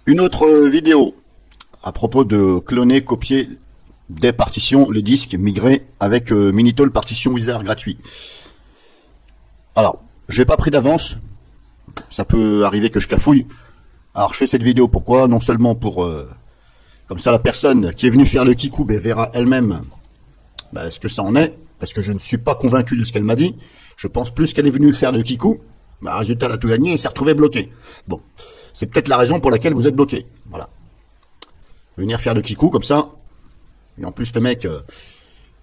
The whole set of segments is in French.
Une autre vidéo à propos de cloner, copier des partitions, les disques, migrer avec Minitool Partition Wizard gratuit. Alors, j'ai pas pris d'avance, ça peut arriver que je cafouille. Alors je fais cette vidéo pourquoi? Non seulement pour comme ça la personne qui est venue faire le kikou verra elle-même ce que ça en est, parce que je ne suis pas convaincu de ce qu'elle m'a dit. Je pense plus qu'elle est venue faire le kikou, résultat elle a tout gagné et s'est retrouvée bloquée. Bon, c'est peut-être la raison pour laquelle vous êtes bloqué. Voilà. Venir faire le kikou comme ça, et en plus le mec,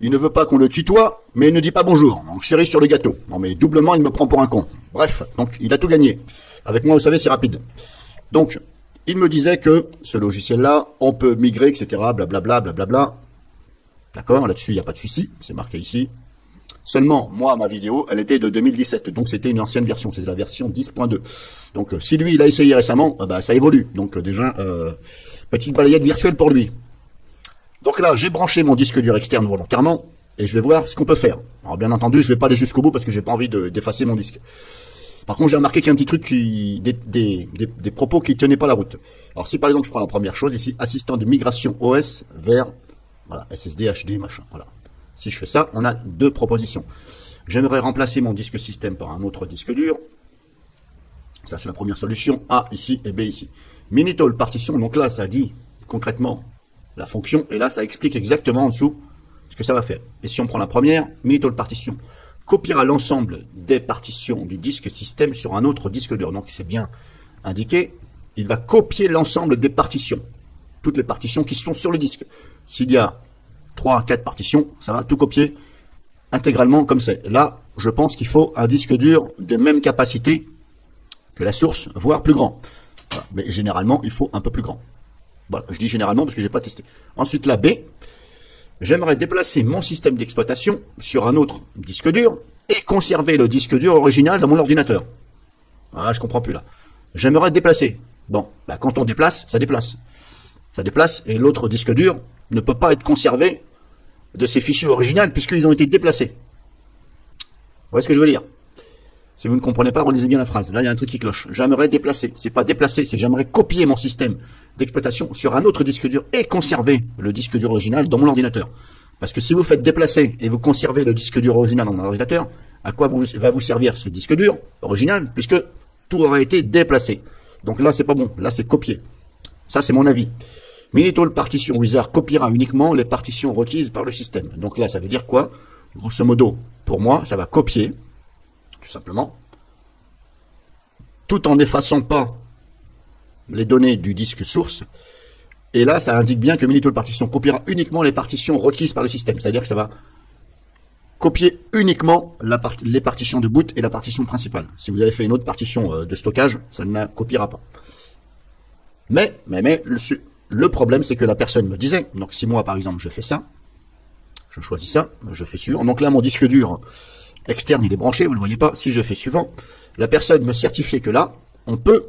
il ne veut pas qu'on le tutoie, mais il ne dit pas bonjour. Donc cerise sur le gâteau. Non mais doublement il me prend pour un con. Bref, donc il a tout gagné. Avec moi vous savez c'est rapide. Donc, il me disait que ce logiciel-là, on peut migrer, etc., blablabla, blablabla. D'accord, là-dessus, il n'y a pas de souci, c'est marqué ici. Seulement, moi, ma vidéo, elle était de 2017, donc c'était une ancienne version, c'était la version 10.2. Donc, si lui, il a essayé récemment, ça évolue. Donc, déjà, petite balayette virtuelle pour lui. Donc là, j'ai branché mon disque dur externe volontairement, et je vais voir ce qu'on peut faire. Alors, bien entendu, je ne vais pas aller jusqu'au bout parce que j'ai pas envie d'effacer mon disque. Par contre, j'ai remarqué qu'il y a un petit truc, des propos qui ne tenaient pas la route. Alors, si par exemple, je prends la première chose ici, assistant de migration OS vers voilà, SSD, HD, machin. Voilà. Si je fais ça, on a deux propositions. J'aimerais remplacer mon disque système par un autre disque dur. Ça, c'est la première solution. A ici et B ici. Minitool partition, donc là, ça dit concrètement la fonction. Et là, ça explique exactement en dessous ce que ça va faire. Et si on prend la première, Minitool partition copiera l'ensemble des partitions du disque système sur un autre disque dur. Donc c'est bien indiqué, il va copier l'ensemble des partitions. Toutes les partitions qui sont sur le disque. S'il y a 3 à 4 partitions, ça va tout copier intégralement comme c'est. Là, je pense qu'il faut un disque dur de même capacité que la source, voire plus grand. Voilà. Mais généralement, il faut un peu plus grand. Voilà. Je dis généralement parce que je n'ai pas testé. Ensuite, la B. J'aimerais déplacer mon système d'exploitation sur un autre disque dur et conserver le disque dur original dans mon ordinateur. Ah, je comprends plus là. J'aimerais déplacer. Bon, quand on déplace, ça déplace. Ça déplace et l'autre disque dur ne peut pas être conservé de ses fichiers originaux puisqu'ils ont été déplacés. Vous voyez ce que je veux dire? Si vous ne comprenez pas, relisez bien la phrase. Là, il y a un truc qui cloche. J'aimerais déplacer. C'est pas déplacer, c'est j'aimerais copier mon système d'exploitation sur un autre disque dur et conserver le disque dur original dans mon ordinateur. Parce que si vous faites déplacer et vous conservez le disque dur original dans mon ordinateur, à quoi va vous servir ce disque dur original puisque tout aura été déplacé. Donc là, c'est pas bon. Là, c'est copier. Ça, c'est mon avis. Minitool Partition Wizard copiera uniquement les partitions requises par le système. Donc là, ça veut dire quoi? Grosso modo, pour moi, ça va copier tout simplement, tout en n'effaçant pas les données du disque source. Et là, ça indique bien que Minitool Partition copiera uniquement les partitions requises par le système. C'est-à-dire que ça va copier uniquement les partitions de boot et la partition principale. Si vous avez fait une autre partition de stockage, ça ne la copiera pas. Mais le problème, c'est que la personne me disait, donc si moi, par exemple, je fais ça, je choisis ça, je fais suivant. Donc là, mon disque dur externe, il est branché, vous ne le voyez pas. Si je fais suivant, la personne me certifiait que là, on peut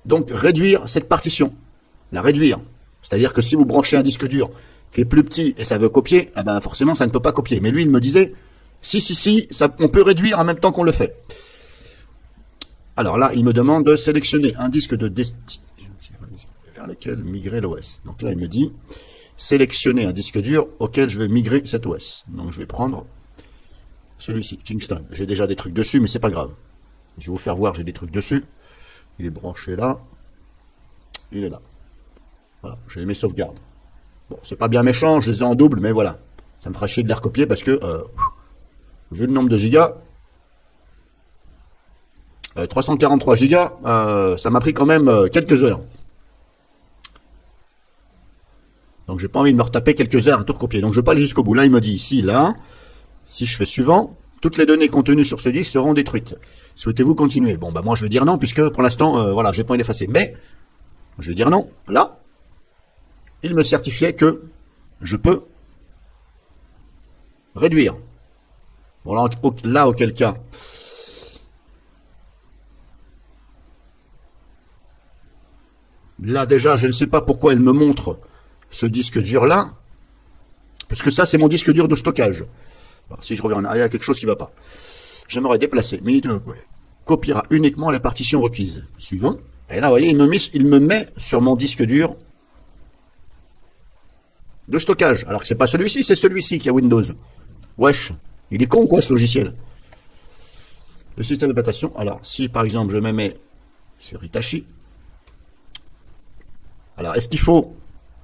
donc réduire cette partition. La réduire. C'est-à-dire que si vous branchez un disque dur qui est plus petit et ça veut copier, forcément, ça ne peut pas copier. Mais lui, il me disait, si, ça, on peut réduire en même temps qu'on le fait. Alors là, il me demande de sélectionner un disque de destination vers lequel migrer l'OS. Donc là, il me dit sélectionner un disque dur auquel je vais migrer cet OS. Donc je vais prendre celui-ci, Kingston. J'ai déjà des trucs dessus, mais c'est pas grave. Je vais vous faire voir, j'ai des trucs dessus. Il est branché là. Il est là. Voilà, j'ai mes sauvegardes. Bon, c'est pas bien méchant, je les ai en double, mais voilà. Ça me fera chier de les recopier parce que, vu le nombre de gigas, 343 gigas, ça m'a pris quand même quelques heures. Donc j'ai pas envie de me retaper quelques heures à tout recopier. Donc je vais pas aller jusqu'au bout. Là, il me dit ici, là, si je fais suivant, toutes les données contenues sur ce disque seront détruites. Souhaitez-vous continuer? Bon, moi je vais dire non, puisque pour l'instant, voilà, j'ai pas envie d'effacer. Mais, je vais dire non. Là, il me certifiait que je peux réduire. Bon, là, auquel cas, là déjà, je ne sais pas pourquoi il me montre ce disque dur là, parce que ça c'est mon disque dur de stockage. Alors, si je reviens en arrière, il y a quelque chose qui ne va pas. J'aimerais déplacer. Minitool copiera uniquement les partitions requises. Suivant. Et là, vous voyez, il me met sur mon disque dur de stockage. Alors que c'est pas celui-ci, c'est celui-ci qui a Windows. Wesh, il est con ou quoi ce logiciel? Le système d'exploitation. Alors, si par exemple je me mets sur Hitachi, alors est-ce qu'il faut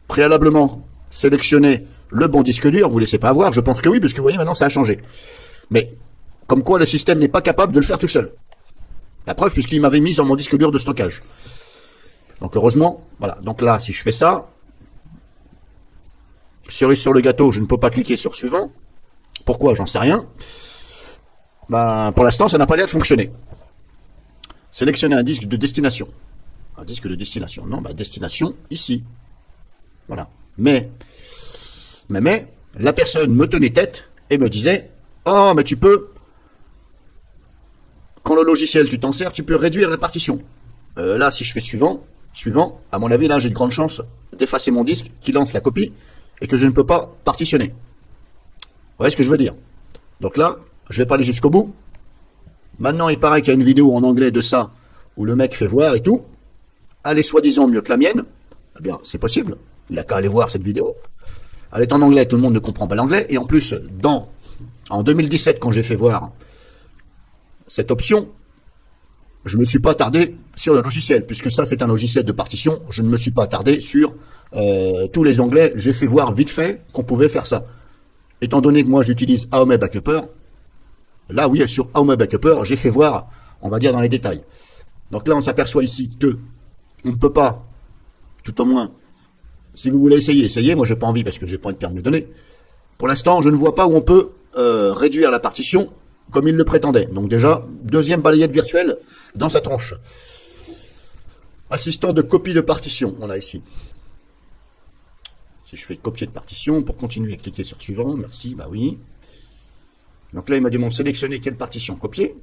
préalablement sélectionner le bon disque dur? Vous ne laissez pas avoir? Je pense que oui, parce que vous voyez maintenant ça a changé. Mais comme quoi le système n'est pas capable de le faire tout seul. La preuve, puisqu'il m'avait mis sur mon disque dur de stockage. Donc heureusement, voilà. Donc là, si je fais ça, cerise sur le gâteau, je ne peux pas cliquer sur suivant. Pourquoi? J'en sais rien. Ben, pour l'instant, ça n'a pas l'air de fonctionner. Sélectionner un disque de destination. Un disque de destination. Non, bah, destination, ici. Voilà. Mais, la personne me tenait tête et me disait, oh, mais tu peux, quand le logiciel, tu t'en sers, tu peux réduire la partition. Là, si je fais suivant, à mon avis, là, j'ai de grandes chances d'effacer mon disque qui lance la copie et que je ne peux pas partitionner. Vous voyez ce que je veux dire? Donc là, je vais pas aller jusqu'au bout. Maintenant, il paraît qu'il y a une vidéo en anglais de ça, où le mec fait voir et tout. Elle est soi-disant mieux que la mienne. Eh bien, c'est possible. Il n'a qu'à aller voir cette vidéo. Elle est en anglais, tout le monde ne comprend pas l'anglais. Et en plus, en 2017, quand j'ai fait voir cette option, je ne me suis pas attardé sur le logiciel, puisque ça, c'est un logiciel de partition. Je ne me suis pas attardé sur tous les onglets. J'ai fait voir vite fait qu'on pouvait faire ça. Étant donné que moi, j'utilise AOME Backupper, là, oui, sur AOME Backupper, j'ai fait voir, on va dire, dans les détails. Donc là, on s'aperçoit ici que on ne peut pas, tout au moins, si vous voulez essayer, essayez. Moi, j'ai pas envie parce que j'ai pas de permis de donner. Pour l'instant, je ne vois pas où on peut réduire la partition comme il le prétendait. Donc déjà, deuxième balayette virtuelle dans sa tronche. Assistant de copie de partition, on a ici. Si je fais copier de partition, pour continuer, cliquer sur suivant, merci, bah oui. Donc là, il m'a demandé de sélectionner quelle partition copier.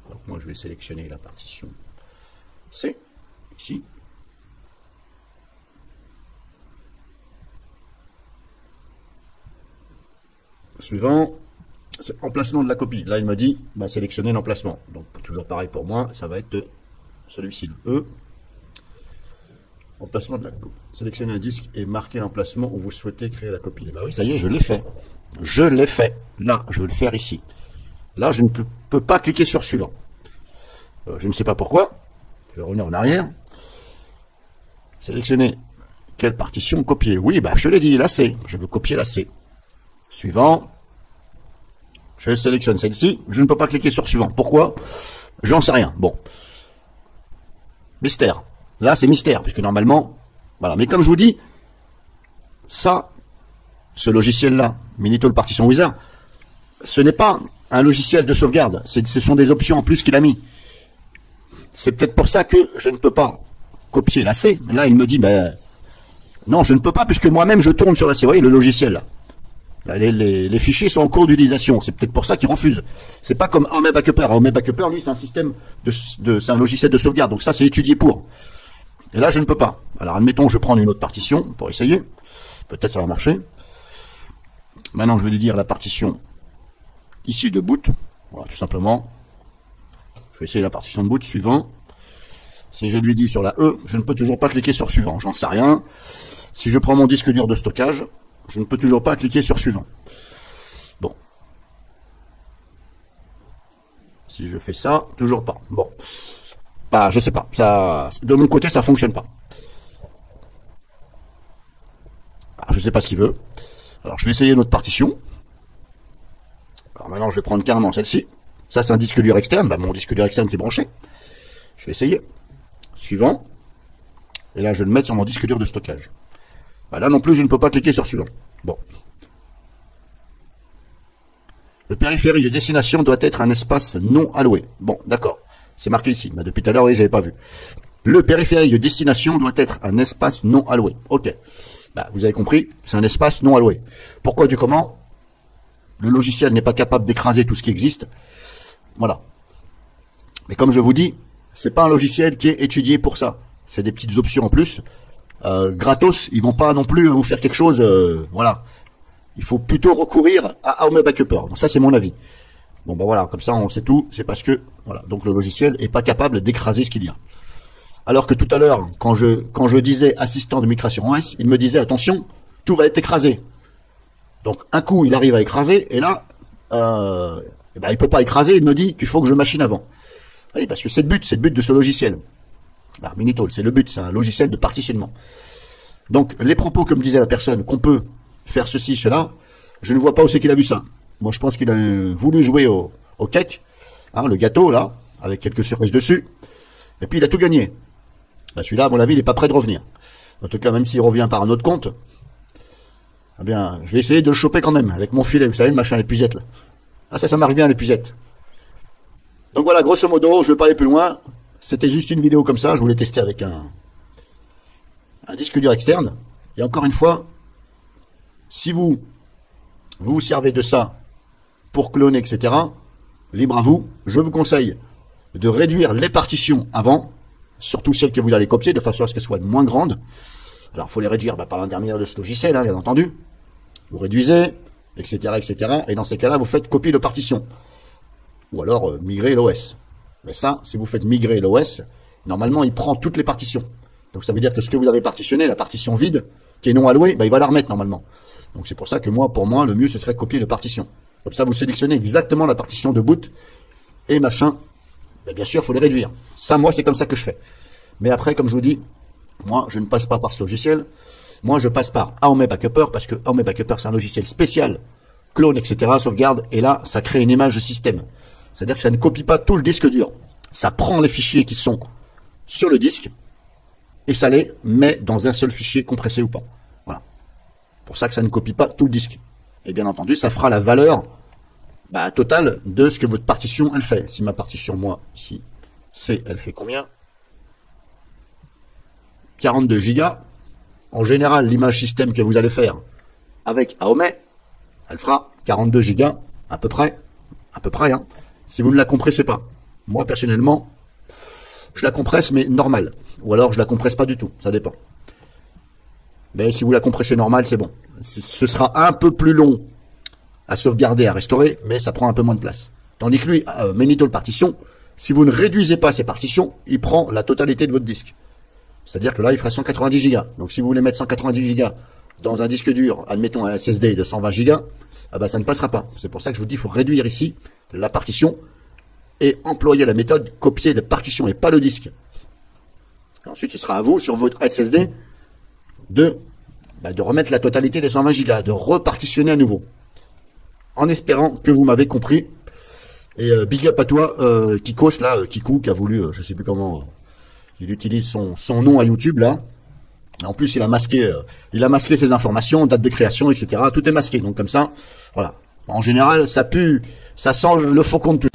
Donc moi, je vais sélectionner la partition C, ici. Suivant, c'est emplacement de la copie. Là, il me dit, bah, sélectionner l'emplacement. Donc, toujours pareil pour moi, ça va être celui-ci, le E. Emplacement de la copie. Sélectionnez un disque et marquez l'emplacement où vous souhaitez créer la copie. Bah oui, ça y est, je l'ai fait. Je l'ai fait. Là, je vais le faire ici. Là, je ne peux pas cliquer sur suivant. Je ne sais pas pourquoi. Je vais revenir en arrière. Sélectionnez quelle partition copier. Oui, bah, je l'ai dit, la C. Je veux copier la C. Suivant. Je sélectionne celle-ci. Je ne peux pas cliquer sur suivant. Pourquoi? J'en sais rien. Bon. Mystère. Là, c'est mystère, puisque normalement, voilà. Mais comme je vous dis, ça, ce logiciel-là, Minitool Partition Wizard, ce n'est pas un logiciel de sauvegarde. Ce sont des options en plus qu'il a mis. C'est peut-être pour ça que je ne peux pas copier la C. Là, il me dit, ben, non, je ne peux pas, puisque moi-même, je tourne sur la C. Vous voyez, le logiciel, là. Les fichiers sont en cours d'utilisation. C'est peut-être pour ça qu'ils refusent. C'est pas comme AOME Backupper. AOME Backupper, lui, c'est un système c'est un logiciel de sauvegarde. Donc ça, c'est étudié pour. Et là, je ne peux pas. Alors, admettons que je prends une autre partition pour essayer. Peut-être ça va marcher. Maintenant, je vais lui dire la partition ici de boot. Voilà, tout simplement. Je vais essayer la partition de boot. Suivant. Si je lui dis sur la E, je ne peux toujours pas cliquer sur suivant. J'en sais rien. Si je prends mon disque dur de stockage, je ne peux toujours pas cliquer sur suivant. Bon. Si je fais ça, toujours pas. Bon. Bah, je sais pas. Ça, de mon côté, ça fonctionne pas. Alors, je sais pas ce qu'il veut. Alors, je vais essayer notre partition. Alors, maintenant, je vais prendre carrément celle-ci. Ça, c'est un disque dur externe. Bah, mon disque dur externe qui est branché. Je vais essayer. Suivant. Et là, je vais le mettre sur mon disque dur de stockage. Bah, là non plus, je ne peux pas cliquer sur suivant. Bon. Le périphérique de destination doit être un espace non alloué. Bon, d'accord. C'est marqué ici. Bah, depuis tout à l'heure, oui, j'avais pas vu. Le périphérique de destination doit être un espace non alloué. Ok. Bah, vous avez compris, c'est un espace non alloué. Pourquoi du comment? Le logiciel n'est pas capable d'écraser tout ce qui existe. Voilà. Mais comme je vous dis, c'est pas un logiciel qui est étudié pour ça. C'est des petites options en plus. Gratos, ils vont pas non plus vous faire quelque chose, voilà. Il faut plutôt recourir à AOME Backupper. Donc ça, c'est mon avis. Bon, bah voilà, comme ça, on sait tout. C'est parce que, voilà, donc le logiciel est pas capable d'écraser ce qu'il y a. Alors que tout à l'heure, quand je disais assistant de migration OS, il me disait attention, tout va être écrasé. Donc un coup, il arrive à écraser, et là, il peut pas écraser, il me dit qu'il faut que je machine avant. Oui, parce que c'est le but de ce logiciel. Alors, Minitool, c'est le but, c'est un logiciel de partitionnement. Donc les propos que me disait la personne, qu'on peut faire ceci, cela, je ne vois pas où c'est qu'il a vu ça. Moi, je pense qu'il a voulu jouer au cake, hein, le gâteau, là, avec quelques cerises dessus, et puis il a tout gagné. Bah, celui-là, à mon avis, il n'est pas prêt de revenir. En tout cas, même s'il revient par un autre compte, eh bien, je vais essayer de le choper quand même, avec mon filet, vous savez, le machin, l'épuisette, là. Ah, ça marche bien, l'épuisette. Donc voilà, grosso modo, je ne vais pas aller plus loin. C'était juste une vidéo comme ça, je voulais tester avec un disque dur externe. Et encore une fois, si vous vous servez de ça pour cloner, etc., libre à vous, je vous conseille de réduire les partitions avant, surtout celles que vous allez copier, de façon à ce qu'elles soient moins grandes. Alors, il faut les réduire par l'intermédiaire de ce logiciel, hein, bien entendu. Vous réduisez, etc., etc. Et dans ces cas-là, vous faites copier de partition. Ou alors, migrer l'OS. Mais ça, si vous faites migrer l'OS, normalement, il prend toutes les partitions. Donc, ça veut dire que ce que vous avez partitionné, la partition vide, qui est non allouée, il va la remettre normalement. Donc, c'est pour ça que pour moi, le mieux, ce serait copier de partition. Comme ça, vous sélectionnez exactement la partition de boot et machin. Bien sûr, il faut les réduire. Ça, moi, c'est comme ça que je fais. Mais après, comme je vous dis, moi, je ne passe pas par ce logiciel. Moi, je passe par AOME Backuper, parce que AOME Backuper, c'est un logiciel spécial, clone, etc., sauvegarde, et là, ça crée une image de système. C'est-à-dire que ça ne copie pas tout le disque dur. Ça prend les fichiers qui sont sur le disque, et ça les met dans un seul fichier, compressé ou pas. Voilà. Pour ça que ça ne copie pas tout le disque. Et bien entendu, ça fera la valeur totale de ce que votre partition, elle fait. Si ma partition, moi, ici, C, elle fait combien? 42 gigas. En général, l'image système que vous allez faire avec AOME, elle fera 42 gigas, à peu près, hein, si vous ne la compressez pas. Moi, personnellement, je la compresse, mais normale. Ou alors, je la compresse pas du tout, ça dépend. Mais si vous la compressez normale, c'est bon. Ce sera un peu plus long à sauvegarder, à restaurer, mais ça prend un peu moins de place. Tandis que lui, Minitool partition, si vous ne réduisez pas ces partitions, il prend la totalité de votre disque. C'est-à-dire que là, il fera 190 gigas. Donc, si vous voulez mettre 190 gigas dans un disque dur, admettons un SSD de 120 gigas, ça ne passera pas. C'est pour ça que je vous dis, il faut réduire ici la partition et employer la méthode copier les partitions et pas le disque. Et ensuite, ce sera à vous, sur votre SSD, de remettre la totalité des 120 gigas, de repartitionner à nouveau. En espérant que vous m'avez compris. Et big up à toi, Kikos, là, Kikou, qui a voulu, je sais plus comment, il utilise son nom à YouTube, là. En plus, il a masqué ses informations, date de création, etc. Tout est masqué, donc comme ça, voilà. En général, ça pue, ça sent le faucon de